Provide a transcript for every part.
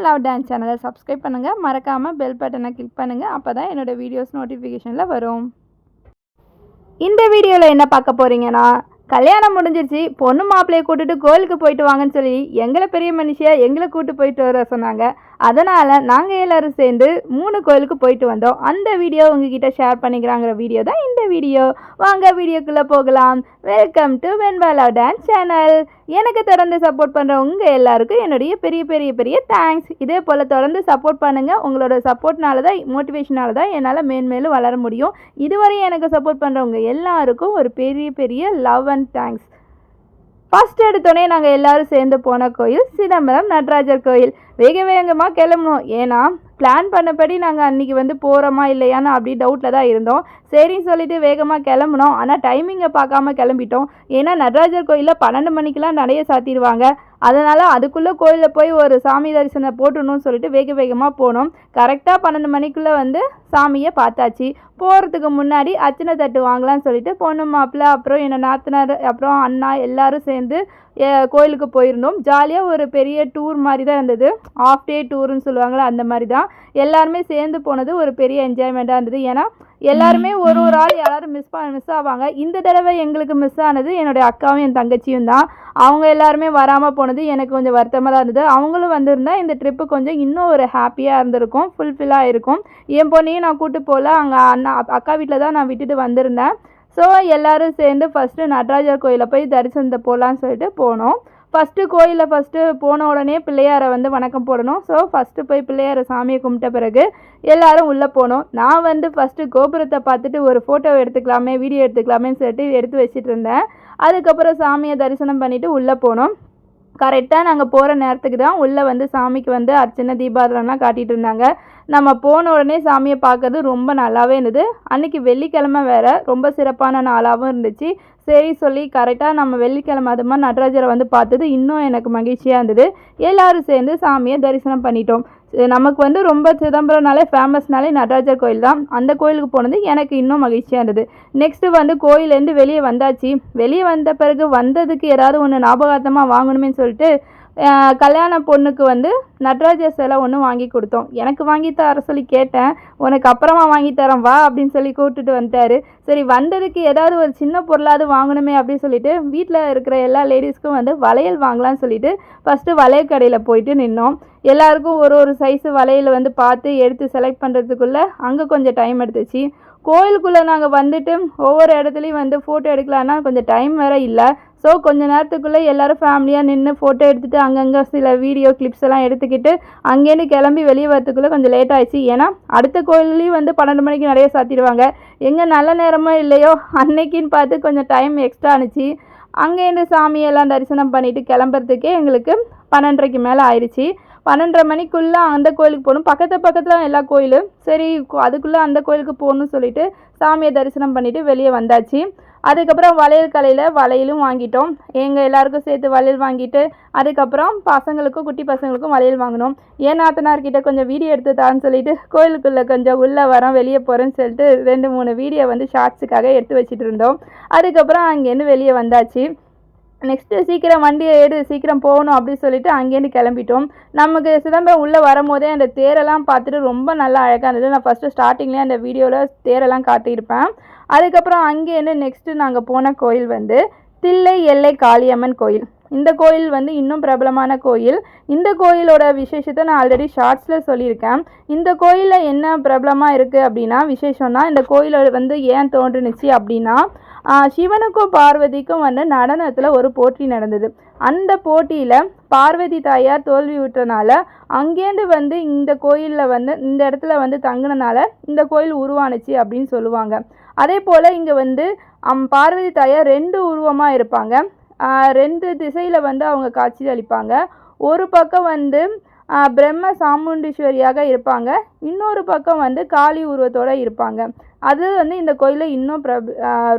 Love dance சேனலை subscribe பண்ணுங்கள், மறக்காமல் பெல் பட்டனை கிளிக் பண்ணுங்கள். அப்போ தான் என்னோடய வீடியோஸ் நோட்டிஃபிகேஷனில் வரும். இந்த வீடியோவில் என்ன பார்க்க போகிறீங்கன்னா, கல்யாணம் முடிஞ்சிருச்சு, பொண்ணு மாப்பிள்ளையை கூட்டிட்டு கோயிலுக்கு போயிட்டு வாங்கன்னு சொல்லி எங்களை பெரிய மனுஷியாக எங்களை கூப்பிட்டு போயிட்டு வர சொன்னாங்க. அதனால் நாங்கள் எல்லோரும் சேர்ந்து 3 கோயிலுக்கு போயிட்டு வந்தோம். அந்த வீடியோ உங்ககிட்ட ஷேர் பண்ணிக்கிறாங்கிற வீடியோ தான் இந்த வீடியோ. வாங்க வீடியோக்குள்ளே போகலாம். Welcome to Venba love dance channel. எனக்கு தொடர்ந்து சப்போர்ட் பண்ணுற உங்கள் எல்லாருக்கும் என்னுடைய பெரிய பெரிய பெரிய தேங்க்ஸ். இதே போல் தொடர்ந்து சப்போர்ட் பண்ணுங்கள். உங்களோட சப்போர்ட்னால தான், மோட்டிவேஷனால தான் என்னால் மேன்மேலும் வளர முடியும். இதுவரையும் எனக்கு சப்போர்ட் பண்ணுறவங்க எல்லாருக்கும் ஒரு பெரிய பெரிய லவ் அண்ட் தேங்க்ஸ். ஃபஸ்ட் எடுத்தோடனே நாங்கள் எல்லோரும் சேர்ந்து போன கோயில் சிதம்பரம் நடராஜர் கோயில். வேகமாக கிளம்பணும். ஏன்னா பிளான் பண்ணபடி நாங்கள் அன்றைக்கி போகிறோமா இல்லையான்னு அப்படி டவுட்டில் தான் இருந்தோம். சரின்னு சொல்லிவிட்டு வேகமாக கிளம்புனோம். ஆனால் டைமிங்கை பார்க்காம கிளம்பிட்டோம். ஏன்னா நடராஜர் கோயிலில் 12 மணிக்கெலாம் நடைய சாத்திடுவாங்க. அதனால் அதுக்குள்ளே கோயிலில் போய் ஒரு சாமி தரிசனம் போட்டுணுன்னு சொல்லிட்டு வேகமாக போனோம். கரெக்டாக 12 மணிக்குள்ளே சாமியை பார்த்தாச்சு. போகிறதுக்கு முன்னாடி அர்ச்சனை தட்டு வாங்கலான்னு சொல்லிட்டு பொண்ணு மாப்பிள்ளை, அப்புறம் என்னோட நாத்தனார், அப்புறம் அண்ணா எல்லோரும் சேர்ந்து கோயிலுக்கு போயிருந்தோம். ஜாலியாக ஒரு பெரிய டூர் மாதிரி தான் இருந்தது. ஆஃப் டே டூர்னு சொல்லுவாங்களே, அந்த மாதிரி தான். எல்லாருமே சேர்ந்து போனது ஒரு பெரிய என்ஜாய்மெண்ட்டாக இருந்தது. ஏன்னா எல்லாருமே ஒரு ஆள் யாராவது மிஸ் ஆவாங்க. இந்த தடவை எங்களுக்கு மிஸ் ஆனது என்னுடைய அக்காவும் என் தங்கச்சியும் தான். அவங்க எல்லாருமே வராமல் போனது எனக்கு கொஞ்சம் வருத்தமாக தான் இருந்தது. அவங்களும் வந்திருந்தா இந்த ட்ரிப்பு கொஞ்சம் இன்னும் ஒரு ஹாப்பியாக இருந்திருக்கும், ஃபுல்ஃபில்லாக இருக்கும். என் பொண்ணையும் நான் கூப்பிட்டு போகல, அங்கே அக்கா வீட்டில் தான் நான் விட்டுட்டு வந்திருந்தேன். ஸோ எல்லோரும் சேர்ந்து ஃபஸ்ட்டு நடராஜர் கோயிலில் போய் தரிசனத்தை போகலான்னு சொல்லிட்டு போனோம். ஃபஸ்ட்டு போன உடனே பிள்ளையாரை வணக்கம் போடணும். ஸோ ஃபஸ்ட்டு போய் பிள்ளையாரை சாமியை கும்பிட்ட பிறகு எல்லோரும் உள்ளே போனோம். நான் ஃபஸ்ட்டு கோபுரத்தை பார்த்துட்டு ஒரு ஃபோட்டோ எடுத்துக்கலாமே, வீடியோ எடுத்துக்கலாமேன்னு சொல்லிட்டு எடுத்து வச்சுட்டு இருந்தேன். அதுக்கப்புறம் சாமியை தரிசனம் பண்ணிவிட்டு உள்ளே போனோம். கரெக்டாக நாங்கள் போகிற நேரத்துக்கு தான் உள்ளே சாமிக்கு அர்ச்சனை தீபாராதனைலாம் காட்டிகிட்டு இருந்தாங்க. நம்ம போன உடனே சாமியை பார்க்கறது ரொம்ப நல்லாவே இருந்தது. அன்றைக்கி வெள்ளிக்கிழமை வேறு, ரொம்ப சிறப்பான நாளாகவும் இருந்துச்சு. சரி சொல்லி கரெக்டாக நம்ம வெள்ளிக்கிழமை அது மாதிரி நடராஜரை பார்த்தது இன்னும் எனக்கு மகிழ்ச்சியாக இருந்தது. எல்லோரும் சேர்ந்து சாமியை தரிசனம் பண்ணிட்டோம். நமக்கு ரொம்ப சிதம்பரம்னாலே ஃபேமஸ்னாலே நடராஜர் கோயில் தான். அந்த கோயிலுக்கு போனது எனக்கு இன்னும் மகிழ்ச்சியாக இருந்தது. நெக்ஸ்ட்டு கோயிலேருந்து வெளியே வந்தாச்சு. வெளியே வந்த பிறகு வந்ததுக்கு ஏதாவது ஒன்று ஞாபகார்த்தமாக வாங்கணுமே சொல்லிட்டு கல்யாண பொண்ணுக்கு நடராஜர் சிலை ஒன்று வாங்கி கொடுத்தோம். எனக்கு வாங்கி தர சொல்லி கேட்டேன். உனக்கு அப்புறமா வாங்கி தரேன் வா அப்படின்னு சொல்லி கூப்பிட்டுட்டு வந்துட்டாரு. சரி, வந்ததுக்கு ஏதாவது ஒரு சின்ன பொருளாவது வாங்கணுமே அப்படின்னு சொல்லிட்டு வீட்டில் இருக்கிற எல்லா லேடிஸ்க்கும் வளையல் வாங்கலான்னு சொல்லிட்டு ஃபஸ்ட்டு வளையல் கடையில் போயிட்டு நின்னோம். எல்லாருக்கும் ஒரு சைஸு வளையல் பார்த்து எடுத்து செலக்ட் பண்ணுறதுக்குள்ளே அங்கே கொஞ்சம் டைம் எடுத்துச்சு. கோயிலுக்குள்ளே நாங்கள் ஒவ்வொரு இடத்துலையும் ஃபோட்டோ எடுக்கலான்னா கொஞ்சம் டைம் வேறு இல்லை. ஸோ கொஞ்சம் நேரத்துக்குள்ளே எல்லோரும் ஃபேமிலியாக நின்று ஃபோட்டோ எடுத்துகிட்டு அங்கங்கே சில வீடியோ கிளிப்ஸ் எல்லாம் எடுத்துக்கிட்டு அங்கேருந்து கிளம்பி வெளியே வரத்துக்குள்ளே கொஞ்சம் லேட் ஆகிடுச்சு. ஏன்னா அடுத்த கோயிலையும் 12 மணிக்கு நிறைய சாத்திடுவாங்க. எங்கே நல்ல நேரமோ இல்லையோ அன்னைக்குன்னு பார்த்து கொஞ்சம் டைம் எக்ஸ்ட்ரா ஆணுச்சு. அங்கேருந்து சாமியெல்லாம் தரிசனம் பண்ணிவிட்டு கிளம்புறதுக்கே எங்களுக்கு 12:30 மேலே ஆயிடுச்சு. 12:30 மணிக்குள்ளே அந்த கோயிலுக்கு போகணும். பக்கத்தில் எல்லா கோயிலும். சரி, அதுக்குள்ளே அந்த கோயிலுக்கு போகணும்னு சொல்லிட்டு சாமியை தரிசனம் பண்ணிவிட்டு வெளியே வந்தாச்சு. அதுக்கப்புறம் வளையல் கடையில் வளையலும் வாங்கிட்டோம். எங்கள் எல்லாருக்கும் சேர்த்து வளையல் வாங்கிட்டு அதுக்கப்புறம் குட்டி பசங்களுக்கும் வளையல் வாங்கினோம். ஏன் நாத்தனார்கிட்ட கொஞ்சம் வீடியோ எடுத்து தான்னு சொல்லிட்டு கோயிலுக்குள்ளே கொஞ்சம் உள்ளே வரோம் வெளியே போகிறேன்னு சொல்லிட்டு 2-3 வீடியோ ஷார்ட்ஸுக்காக எடுத்து வச்சுட்டு இருந்தோம். அதுக்கப்புறம் அங்கேருந்து வெளியே வந்தாச்சு. நெக்ஸ்ட்டு சீக்கிரம் வண்டியை சீக்கிரம் போகணும் அப்படின்னு சொல்லிட்டு அங்கேருந்து கிளம்பிட்டோம். நமக்கு சிதம்பரம் உள்ளே வரும்போதே அந்த தேரெல்லாம் பார்த்துட்டு ரொம்ப நல்லா அழகாக இருந்தது. நான் ஃபஸ்ட்டு ஸ்டார்டிங்லேயே அந்த வீடியோவில் தேரெல்லாம் காட்டியிருப்பேன். அதுக்கப்புறம் அங்கேருந்து நெக்ஸ்ட்டு நாங்கள் போன கோயில் தில்லை எல்லை காளியம்மன் கோயில். இந்த கோயில் இன்னும் பிரபலமான கோயில். இந்த கோயிலோட விசேஷத்தை நான் ஆல்ரெடி ஷார்ட்ஸில் சொல்லியிருக்கேன். இந்த கோயிலில் என்ன பிரபலமாக இருக்குது அப்படின்னா, விசேஷம்னா இந்த கோயில் ஏன் தோன்றுனுச்சு அப்படின்னா, சிவனுக்கும் பார்வதிக்கும் நடனத்தில் ஒரு போட்டி நடந்தது. அந்த போட்டியில் பார்வதி தாயார் தோல்வி விட்டனால அங்கேருந்து இந்த கோயிலில் இந்த இடத்துல தங்கினால இந்த கோயில் உருவானுச்சு அப்படின்னு சொல்லுவாங்க. அதே போல் இங்கே பார்வதி தாயார் 2 உருவமாக இருப்பாங்க. 2 திசையில் அவங்க காட்சி அளிப்பாங்க. ஒரு பக்கம் பிரம்ம சாமுண்டீஸ்வரியாக இருப்பாங்க, இன்னொரு பக்கம் காளி உருவத்தோடு இருப்பாங்க. அது இந்த கோயிலில் இன்னும்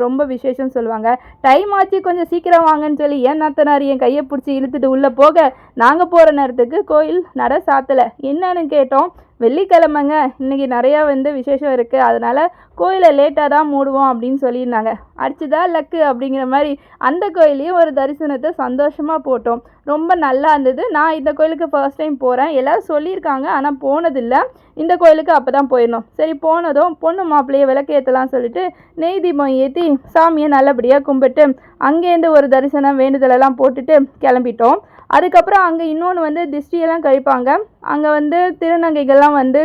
ரொம்ப விசேஷம் சொல்லுவாங்க. டைம் ஆச்சு, கொஞ்சம் சீக்கிரம் வாங்கன்னு சொல்லி ஏன் நாத்தனார் என் கையை பிடிச்சி இழுத்துட்டு உள்ளே போக நாங்கள் போகிற நேரத்துக்கு கோயில் நட சாத்தலை. என்னன்னு கேட்டோம். வெள்ளிக்கிழமைங்க, இன்றைக்கி நிறையா வந்து விசேஷம் இருக்குது, அதனால் கோயிலை லேட்டாக தான் மூடுவோம் அப்படின்னு சொல்லியிருந்தாங்க. அடிச்சுதா லக்கு அப்படிங்கிற மாதிரி அந்த கோயிலையும் ஒரு தரிசனத்தை சந்தோஷமாக போட்டோம். ரொம்ப நல்லா இருந்தது. நான் இந்த கோயிலுக்கு ஃபர்ஸ்ட் டைம் போகிறேன். எல்லோரும் சொல்லியிருக்காங்க, ஆனால் போனதில்லை. இந்த கோயிலுக்கு அப்போ தான் போயிருந்தோம். சரி, போனதும் பொண்ணு மாப்பிள்ளையை விளக்கு ஏற்றலாம்னு சொல்லிட்டு நெய் தீபம் ஏற்றி சாமியை நல்லபடியாக கும்பிட்டு அங்கேருந்து ஒரு தரிசனம் வேண்டுதலெல்லாம் போட்டுட்டு கிளம்பிட்டோம். அதுக்கப்புறம் அங்கே இன்னொன்று வந்து திஷ்டியெல்லாம் கழிப்பாங்க. அங்கே வந்து திருநங்கைகள்லாம் வந்து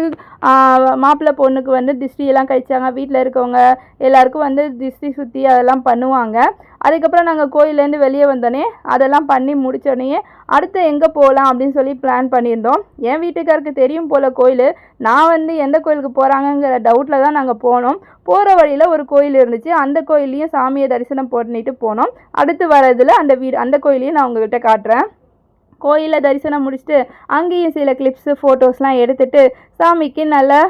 மாப்பிள்ளை பொண்ணுக்கு வந்து திஷ்டியெல்லாம் கழிச்சாங்க. வீட்டில் இருக்கவங்க எல்லாருக்கும் வந்து திஷ்டி சுற்றி அதெல்லாம் பண்ணுவாங்க. அதுக்கப்புறம் நாங்கள் கோயிலேருந்து வெளியே வந்தோடனே அதெல்லாம் பண்ணி முடித்தோடனே அடுத்து எங்கே போகலாம் அப்படின்னு சொல்லி பிளான் பண்ணியிருந்தோம். என் வீட்டுக்காருக்கு தெரியும் போல் கோயில். நான் வந்து எந்த கோயிலுக்கு போகிறாங்கங்கிற டவுட்டில் தான் நாங்கள் போனோம். போகிற வழியில் ஒரு கோயில் இருந்துச்சு. அந்த கோயிலையும் சாமியை தரிசனம் பண்ணிட்டு போனோம். அடுத்து வரதில் அந்த கோயிலையும் நான் உங்கள்கிட்ட காட்டுறேன். கோயிலில் தரிசனம் முடிச்சுட்டு அங்கேயும் சில கிளிப்ஸு ஃபோட்டோஸ்லாம் எடுத்துகிட்டு சாமிக்கு நல்லா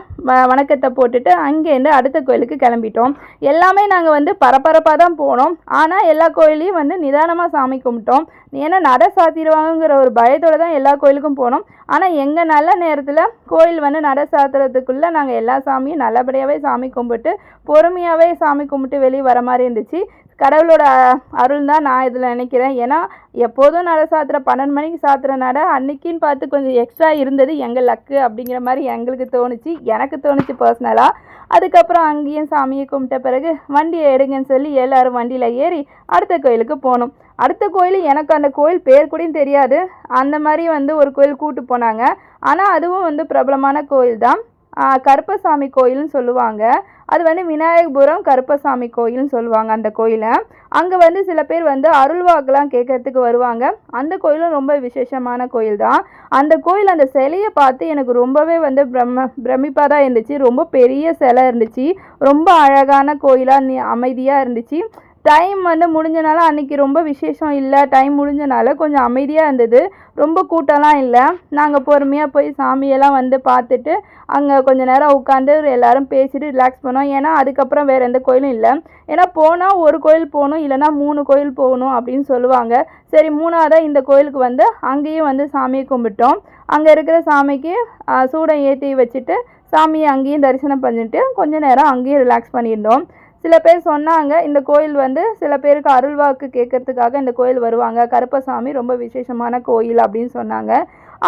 வணக்கத்தை போட்டுட்டு அங்கேருந்து அடுத்த கோயிலுக்கு கிளம்பிட்டோம். எல்லாமே நாங்கள் வந்து பரபரப்பாக தான் போனோம். ஆனால் எல்லா கோயிலையும் வந்து நிதானமாக சாமி கும்பிட்டோம். ஏன்னா நடை சாத்திடுவாங்கங்கிற ஒரு பயத்தோடு தான் எல்லா கோயிலுக்கும் போனோம். ஆனால் எங்கள் நல்ல நேரத்தில் கோயில் வந்து நடை சாத்துறதுக்குள்ளே நாங்கள் எல்லா சாமியும் நல்லபடியாகவே சாமி கும்பிட்டு பொறுமையாகவே சாமி கும்பிட்டு வெளியே வர மாதிரி இருந்துச்சு. கடவுளோட அருள் தான் நான் இதில் நினைக்கிறேன். ஏன்னா எப்போதும் நடை சாத்துற 12 மணிக்கு சாத்துற நடை அன்னைக்குன்னு பார்த்து கொஞ்சம் எக்ஸ்ட்ரா இருந்தது. எங்கள் லக்கு அப்படிங்கிற மாதிரி எங்களுக்கு தோணுச்சு, எனக்கு தோணுச்சு பர்சனலாக. அதுக்கப்புறம் அங்கேயும் சாமியை கும்பிட்ட பிறகு வண்டியை எடுங்கன்னு சொல்லி எல்லோரும் வண்டியில் ஏறி அடுத்த கோயிலுக்கு போனோம். அடுத்த கோயில் எனக்கு அந்த கோயில் பேர் கூட தெரியாது. அந்த மாதிரி வந்து ஒரு கோயில் கூட்டு போனாங்க. ஆனால் அதுவும் வந்து பிரபலமான கோயில் தான். கருப்பசாமி கோயில்னு சொல்லுவாங்க. அது வந்து விநாயகபுரம் கருப்பசாமி கோயில்னு சொல்லுவாங்க அந்த கோயிலை. அங்கே வந்து சில பேர் வந்து அருள்வாக்கெலாம் கேட்கறதுக்கு வருவாங்க. அந்த கோயிலும் ரொம்ப விசேஷமான கோயில் தான். அந்த கோயில் அந்த சிலையை பார்த்து எனக்கு ரொம்பவே வந்து பிரமிப்பாக தான் இருந்துச்சு. ரொம்ப பெரிய சிலை இருந்துச்சு. ரொம்ப அழகான கோயிலாக அமைதியாக இருந்துச்சு. டைம் வந்து முடிஞ்சனால அன்றைக்கி ரொம்ப விசேஷம் இல்லை. டைம் முடிஞ்சனால கொஞ்சம் அமைதியாக இருந்தது. ரொம்ப கூட்டம்லாம் இல்லை. நாங்கள் பொறுமையாக போய் சாமியெல்லாம் வந்து பார்த்துட்டு அங்கே கொஞ்சம் நேரம் உட்காந்து எல்லோரும் பேசிட்டு ரிலாக்ஸ் பண்ணோம். ஏன்னா அதுக்கப்புறம் வேறு எந்த கோயிலும் இல்லை. ஏன்னா போனால் ஒரு கோயில் போகணும், இல்லைனா 3 கோயில் போகணும் அப்படின்னு சொல்லுவாங்க. சரி, 3ஆவதாக இந்த கோயிலுக்கு வந்து அங்கேயும் வந்து சாமியை கும்பிட்டோம். அங்கே இருக்கிற சாமிக்கு சூடம் ஏற்றி வச்சுட்டு சாமியை அங்கேயும் தரிசனம் பண்ணிட்டு கொஞ்சம் நேரம் அங்கேயும் ரிலாக்ஸ் பண்ணியிருந்தோம். சில பேர் சொன்னாங்க, இந்த கோயில் வந்து சில பேருக்கு அருள்வாக்கு கேட்கறதுக்காக இந்த கோயில் வருவாங்க, கருப்பசாமி ரொம்ப விசேஷமான கோயில் அப்படின்னு சொன்னாங்க.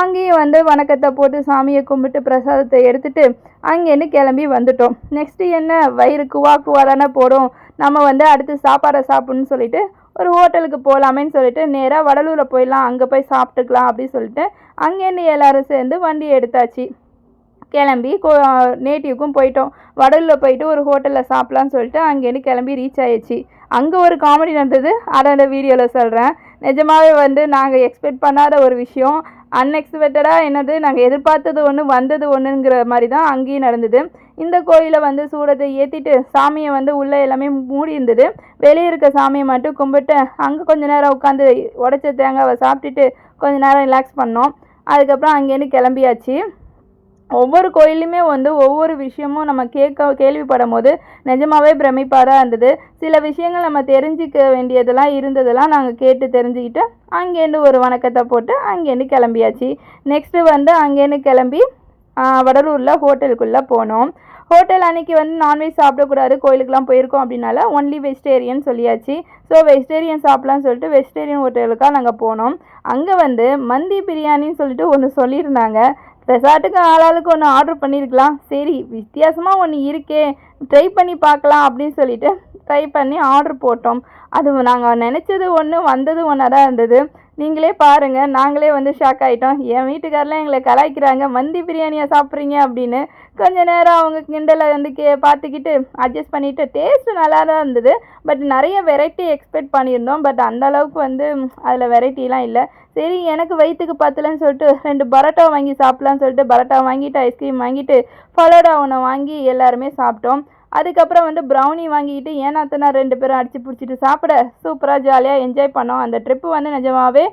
அங்கேயும் வந்து வணக்கத்தை போட்டு சாமியை கும்பிட்டு பிரசாதத்தை எடுத்துகிட்டு அங்கேருந்து கிளம்பி வந்துட்டோம். நெக்ஸ்ட்டு என்ன, வயிறு குவா தானே போடும், நம்ம வந்து அடுத்து சாப்பாடை சாப்பிட்ணுன்னு சொல்லிட்டு ஒரு ஹோட்டலுக்கு போகலாமேன்னு சொல்லிட்டு நேராக வடலூரில் போயிடலாம், அங்கே போய் சாப்பிட்டுக்கலாம் அப்படின்னு சொல்லிட்டு அங்கேருந்து எல்லோரும் சேர்ந்து வண்டி எடுத்தாச்சு. கிளம்பி நேட்டிவ்க்கும் போயிட்டோம். வடலூரில் போயிட்டு ஒரு ஹோட்டலில் சாப்பிட்லான்னு சொல்லிட்டு அங்கேருந்து கிளம்பி ரீச் ஆயிடுச்சு. அங்கே ஒரு காமெடி நடந்தது, அதை அந்த வீடியோவில் சொல்கிறேன். நிஜமாகவே வந்து நாங்கள் எக்ஸ்பெக்ட் பண்ணாத ஒரு விஷயம், அன்எக்ஸ்பெக்டடாக என்னது, நாங்கள் எதிர்பார்த்தது ஒன்று வந்தது ஒன்றுங்கிற மாதிரி தான் அங்கேயும் நடந்தது. இந்த கோயிலை வந்து சூடத்தை ஏற்றிட்டு சாமியை வந்து உள்ளே எல்லாமே மூடி இருந்தது. வெளியே இருக்க சாமியை மட்டும் கும்பிட்டு அங்கே கொஞ்சம் நேரம் உட்காந்து உடச்ச தேங்காவை சாப்பிட்டுட்டு கொஞ்சம் நேரம் ரிலாக்ஸ் பண்ணோம். அதுக்கப்புறம் அங்கேருந்து கிளம்பியாச்சு. ஒவ்வொரு கோயிலுமே வந்து ஒவ்வொரு விஷயமும் நம்ம கேள்விப்படும் போது நிஜமாகவே பிரமிப்பாக தான் இருந்தது. சில விஷயங்கள் நம்ம தெரிஞ்சிக்க வேண்டியதெல்லாம் இருந்ததெல்லாம் நாங்கள் கேட்டு தெரிஞ்சுக்கிட்டு அங்கேருந்து ஒரு வணக்கத்தை போட்டு அங்கேருந்து கிளம்பியாச்சு. நெக்ஸ்ட்டு வந்து அங்கேருந்து கிளம்பி வடலூரில் ஹோட்டலுக்குள்ளே போனோம். ஹோட்டல் அன்றைக்கி வந்து நான்வெஜ் சாப்பிடக்கூடாது, கோயிலுக்கெலாம் போயிருக்கோம் அப்படின்னால ஒன்லி வெஜிடேரியன் சொல்லியாச்சு. ஸோ வெஜிடேரியன் சாப்பிட்லான்னு சொல்லிட்டு வெஜிடேரியன் ஹோட்டலுக்காக நாங்கள் போனோம். அங்கே வந்து மந்தி பிரியாணின்னு சொல்லிட்டு ஒன்று சொல்லியிருந்தாங்க. ரெசார்ட்டுக்கு ஆளாளுக்கு ஒன்று ஆர்டர் பண்ணியிருக்கலாம். சரி, வித்தியாசமாக ஒன்று இருக்கே, ட்ரை பண்ணி பார்க்கலாம் அப்படின்னு சொல்லிட்டு ட்ரை பண்ணி ஆர்டர் போட்டோம். அது நாங்கள் நினச்சது ஒன்று, வந்தது ஒன்றா தான் இருந்தது. நீங்களே பாருங்கள், நாங்களே வந்து ஷாக் ஆகிட்டோம். என் வீட்டுக்காரெலாம் எங்களை கலாய்க்கிறாங்க, மந்தி பிரியாணியாக சாப்பிட்றீங்க அப்படின்னு. கொஞ்சம் நேரம் அவங்க கிண்டலை வந்து பார்த்துக்கிட்டு அட்ஜஸ்ட் பண்ணிவிட்டு டேஸ்ட்டு நல்லா தான் இருந்தது. பட் நிறைய வெரைட்டி எக்ஸ்பெக்ட் பண்ணியிருந்தோம். பட் அந்தளவுக்கு வந்து அதில் வெரைட்டிலாம் இல்லை. சரி, எனக்கு வயிற்றுக்கு பத்தலைன்னு சொல்லிட்டு 2 பரோட்டா வாங்கி சாப்பிட்லான்னு சொல்லிட்டு பரோட்டா வாங்கிட்டு ஐஸ்கிரீம் வாங்கிட்டு ஃபலோடா ஒன்று வாங்கி எல்லாருமே சாப்பிட்டோம். அதுக்கப்புறம் வந்து ப்ரௌனி வாங்கிக்கிட்டு ஏனாத்தனா 2 பேரும் அடித்து பிடிச்சிட்டு சாப்பிட சூப்பராக ஜாலியாக என்ஜாய் பண்ணோம். அந்த ட்ரிப்பு வந்து நிஜமாகவே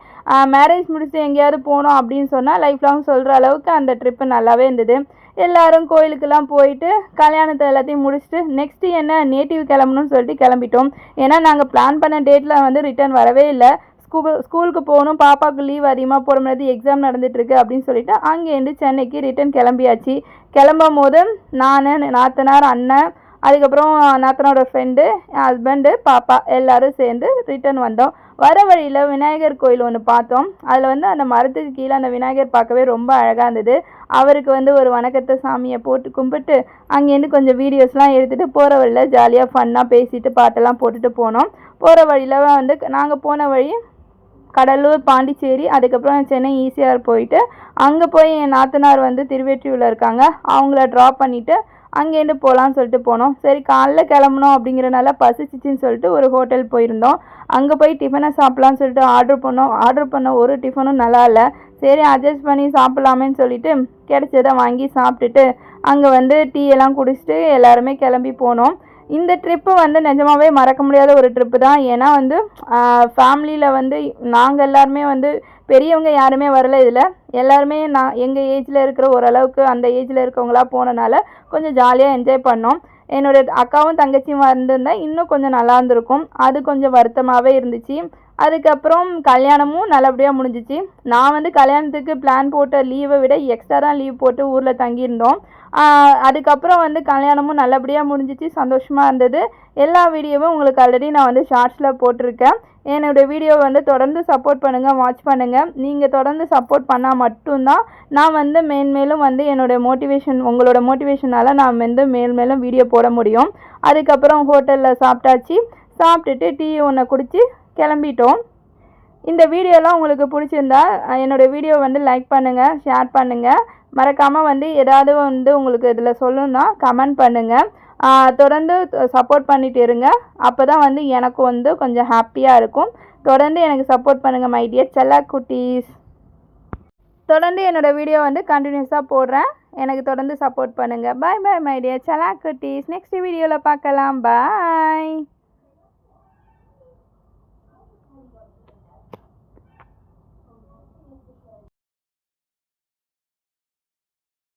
மேரேஜ் முடிச்சுட்டு எங்கேயாவது போனோம் அப்படின்னு சொன்னால் லைஃப் லாங் சொல்கிற அளவுக்கு அந்த ட்ரிப்பு நல்லாவே இருந்தது. எல்லோரும் கோயிலுக்கெல்லாம் போயிட்டு கல்யாணத்தை எல்லாத்தையும் முடிச்சுட்டு நெக்ஸ்ட்டு என்ன நேட்டிவ் கிளம்பணும்னு சொல்லிட்டு கிளம்பிட்டோம். ஏன்னா நாங்கள் பிளான் பண்ண டேட்டில் வந்து ரிட்டர்ன் வரவே இல்லை. ஸ்கூலுக்கு போகணும், பாப்பாவுக்கு லீவ் அதிகமாக போட முடியாது, எக்ஸாம் நடந்துகிட்ருக்கு அப்படின்னு சொல்லிட்டு அங்கேருந்து சென்னைக்கு ரிட்டன் கிளம்பியாச்சு. கிளம்பும் போது நான், நாத்தனார், அண்ணன், அதுக்கப்புறம் நாத்தனோட ஃப்ரெண்டு, என் ஹஸ்பண்டு, பாப்பா எல்லோரும் சேர்ந்து ரிட்டன் வந்தோம். வர வழியில் விநாயகர் கோயில் ஒன்று பார்த்தோம். அதில் வந்து அந்த மரத்துக்கு கீழே அந்த விநாயகர் பார்க்கவே ரொம்ப அழகாக இருந்தது. அவருக்கு வந்து ஒரு வணக்கத்தை சாமியை போட்டு கும்பிட்டு அங்கேருந்து கொஞ்சம் வீடியோஸ்லாம் எடுத்துகிட்டு போகிற வழியில் ஜாலியாக ஃபன்னாக பேசிட்டு பாட்டெல்லாம் போட்டுட்டு போனோம். போகிற வழியில் வந்து நாங்கள் போன வழி கடலூர், பாண்டிச்சேரி, அதுக்கப்புறம் சென்னை ஈசிஆர் போயிட்டு அங்கே போய் என் நாத்தனார் வந்து திருவெற்றியூரில் இருக்காங்க, அவங்கள ட்ராப் பண்ணிவிட்டு அங்கேருந்து போகலான்னு சொல்லிட்டு போனோம். சரி காலைல கிளம்பணும் அப்படிங்கிறனால பசிச்சிச்சின்னு சொல்லிட்டு ஒரு ஹோட்டல் போயிருந்தோம். அங்கே போய் டிஃபனை சாப்பிட்லான்னு சொல்லிட்டு ஆர்டர் பண்ண ஒரு டிஃபனும் நல்லா இல்லை. சரி அட்ஜஸ்ட் பண்ணி சாப்பிட்லாமேன்னு சொல்லிட்டு கிடைச்சதை வாங்கி சாப்பிட்டுட்டு அங்கே வந்து டீ எல்லாம் குடிச்சிட்டு எல்லாருமே கிளம்பி போனோம். இந்த ட்ரிப்பு வந்து நிஜமாவே மறக்க முடியாத ஒரு ட்ரிப்பு தான். ஏன்னா வந்து ஃபேமிலியில் வந்து நாங்கள் எல்லாருமே வந்து பெரியவங்க யாருமே வரல. இதில் எல்லாருமே எங்கள் ஏஜில் இருக்கிற ஓரளவுக்கு அந்த ஏஜில் இருக்கவங்களாம் போனனால கொஞ்சம் ஜாலியாக என்ஜாய் பண்ணோம். என்னோடய அக்காவும் தங்கச்சியும் வந்திருந்தால் இன்னும் கொஞ்சம் நல்லா இருந்திருக்கும். அது கொஞ்சம் வருத்தமாகவே இருந்துச்சு. அதுக்கப்புறம் கல்யாணமும் நல்லபடியாக முடிஞ்சிச்சு. நான் வந்து கல்யாணத்துக்கு பிளான் போட்ட லீவை விட எக்ஸ்ட்ரா தான் லீவ் போட்டு ஊரில் தங்கியிருந்தோம். அதுக்கப்புறம் வந்து கல்யாணமும் நல்லபடியாக முடிஞ்சிச்சு, சந்தோஷமாக இருந்தது. எல்லா வீடியோவும் உங்களுக்கு ஆல்ரெடி நான் வந்து ஷார்ட்ஸில் போட்டிருக்கேன். என்னோடய வீடியோவை வந்து தொடர்ந்து சப்போர்ட் பண்ணுங்கள், வாட்ச் பண்ணுங்கள். நீங்கள் தொடர்ந்து சப்போர்ட் பண்ணால் மட்டும்தான் நான் வந்து மேன்மேலும் வந்து உங்களோட மோட்டிவேஷனால் நான் வந்து மேலும் வீடியோ போட முடியும். அதுக்கப்புறம் ஹோட்டலில் சாப்பிட்டுட்டு டீ ஒன்று குடித்து கிளம்பிட்டோம். இந்த வீடியோலாம் உங்களுக்கு பிடிச்சிருந்தா என்னோடய வீடியோ வந்து லைக் பண்ணுங்கள், ஷேர் பண்ணுங்கள். மறக்காமல் வந்து ஏதாவது வந்து உங்களுக்கு இதில் சொல்லணும்னா கமெண்ட் பண்ணுங்கள். தொடர்ந்து சப்போர்ட் பண்ணிட்டு இருங்க. அப்போ தான் வந்து எனக்கு வந்து கொஞ்சம் ஹாப்பியாக இருக்கும். தொடர்ந்து எனக்கு சப்போர்ட் பண்ணுங்கள் மை டியர் செல்ல குட்டீஸ். தொடர்ந்து என்னோடய வீடியோ வந்து கண்டினியூஸாக போடுறேன். எனக்கு தொடர்ந்து சப்போர்ட் பண்ணுங்கள். பாய் பாய் மை டியர் செல்ல குட்டீஸ். நெக்ஸ்ட் வீடியோவில் பார்க்கலாம். பாய்.